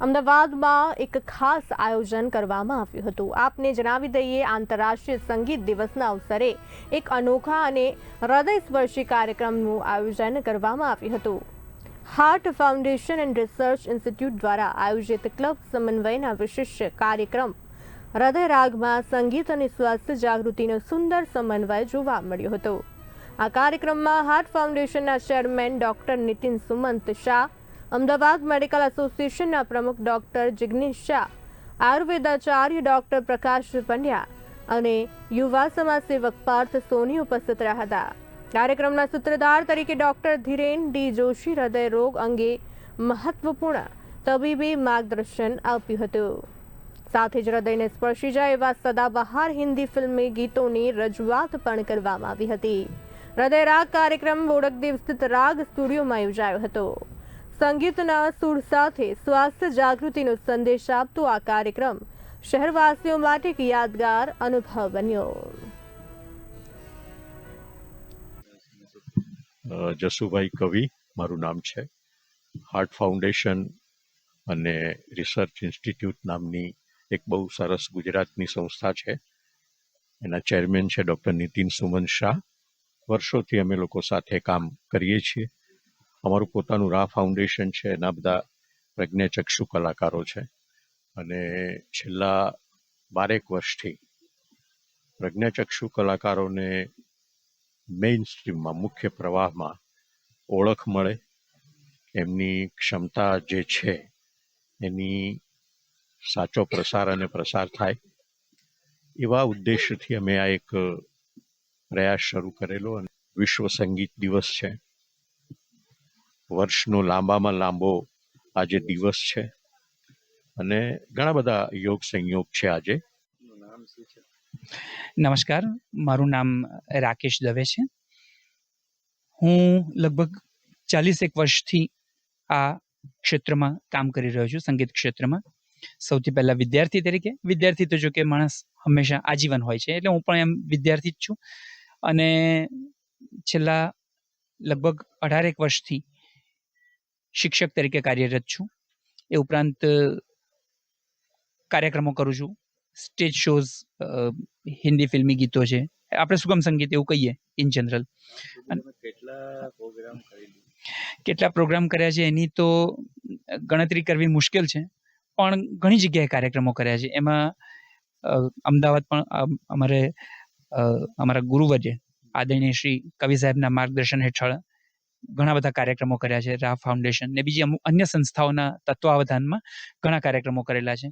અમદાવાદમાં એક ખાસ આયોજન કરવામાં આવ્યું હતું। આપને જણાવી દઈએ, આંતરરાષ્ટ્રીય સંગીત દિવસના અવસરે એક અનોખા અને હૃદયસ્પર્શી કાર્યક્રમનું આયોજન કરવામાં આવ્યું હતું। Heart foundation and research institute દ્વારા આયોજિત ક્લબ સમન્વયના વિશિષ્ટ કાર્યક્રમ હૃદય રાગમાં સંગીત અને સ્વાસ્થ્ય જાગૃતિનો સુંદર સમન્વય જોવા મળ્યો હતો। આ કાર્યક્રમમાં હાર્ટ ફાઉન્ડેશનના chairman doctor Nitin Sumant Shah, Ahmedabad medical એસોસિએશનના પ્રમુખ ડોક્ટર જિગ્નેશ શાહ, આયુર્વેદાચાર્ય ડોક્ટર પ્રકાશ પંડ્યા અને યુવા સમાજસેવક પાર્થ સોની ઉપસ્થિત રહ્યા હતા। કાર્યક્રમના સૂત્રધાર તરીકે ડોક્ટર ધીરેન ડી જોશી હૃદય રોગ અંગે મહત્વપૂર્ણ તબીબી માર્ગદર્શન આપ્યું હતું। સાથે જ હૃદયને સ્પર્શી જાય એવા સદાબહાર હિન્દી ફિલ્મી ગીતોની રજૂઆત પણ કરવામાં આવી હતી। હૃદય રાગ કાર્યક્રમ બોડકદેવ સ્થિત રાગ સ્ટુડિયોમાં યોજાયો હતો। સંગીતના સૂર સાથે સ્વાસ્થ્ય જાગૃતિનો સંદેશ આપતો આ કાર્યક્રમ શહેરવાસીઓ માટે એક યાદગાર અનુભવ બન્યો। જસુભાઈ કવિ મારું નામ છે। હાર્ટ ફાઉન્ડેશન અને રિસર્ચ ઇન્સ્ટિટ્યૂટ નામની એક બહુ સરસ ગુજરાતની સંસ્થા છે। એના ચેરમેન છે ડૉક્ટર નીતિન સુમન શાહ। વર્ષોથી અમે લોકો સાથે કામ કરીએ છીએ। અમારું પોતાનું રા ફાઉન્ડેશન છે, એના બધા પ્રજ્ઞાચક્ષુ કલાકારો છે અને છેલ્લા 12 વર્ષથી પ્રજ્ઞાચક્ષુ કલાકારોને મેઇન સ્ટ્રીમમાં, મુખ્ય પ્રવાહમાં ઓળખ મળે, એમની ક્ષમતા જે છે એની સાચો પ્રસાર અને પ્રસાર થાય, એવા ઉદ્દેશ્યથી અમે આ એક પ્રયાસ શરૂ કરેલો। અને વિશ્વ સંગીત દિવસ છે, વર્ષનો લાંબામાં લાંબો આજે દિવસ છે અને ઘણા બધા યોગ સંયોગ છે આજે। નમસ્કાર, મારું નામ રાકેશ દવે છે। હું લગભગ 40 વર્ષથી આ ક્ષેત્રમાં કામ કરી રહ્યો છું, સંગીત ક્ષેત્રમાં। સૌથી પહેલા વિદ્યાર્થી તરીકે, વિદ્યાર્થી તો જો કે માણસ હંમેશા આજીવન હોય છે, એટલે હું પણ એમ વિદ્યાર્થી જ છું। અને છેલ્લા લગભગ 18 વર્ષથી શિક્ષક તરીકે કાર્યરત છું। એ ઉપરાંત કાર્યક્રમો કરું છું, સ્ટેજ શોઝ, હિન્દી ફિલ્મી ગીતો છે, આપણે સુગમ સંગીત એવું કહીએ ઇન જનરલ। કેટલા પ્રોગ્રામ કર્યા છે એની તો ગણતરી કરવી મુશ્કેલ છે, પણ ઘણી જગ્યાએ કાર્યક્રમો કર્યા છે। એમાં અમદાવાદ પણ અમારા ગુરુવર્ય આદરણીય શ્રી કવિ સાહેબના માર્ગદર્શન હેઠળ ઘણા બધા કાર્યક્રમો કર્યા છે। રા ફાઉન્ડેશન ને બીજી અમુક અન્ય સંસ્થાઓના તત્વાવધાનમાં ઘણા કાર્યક્રમો કરેલા છે।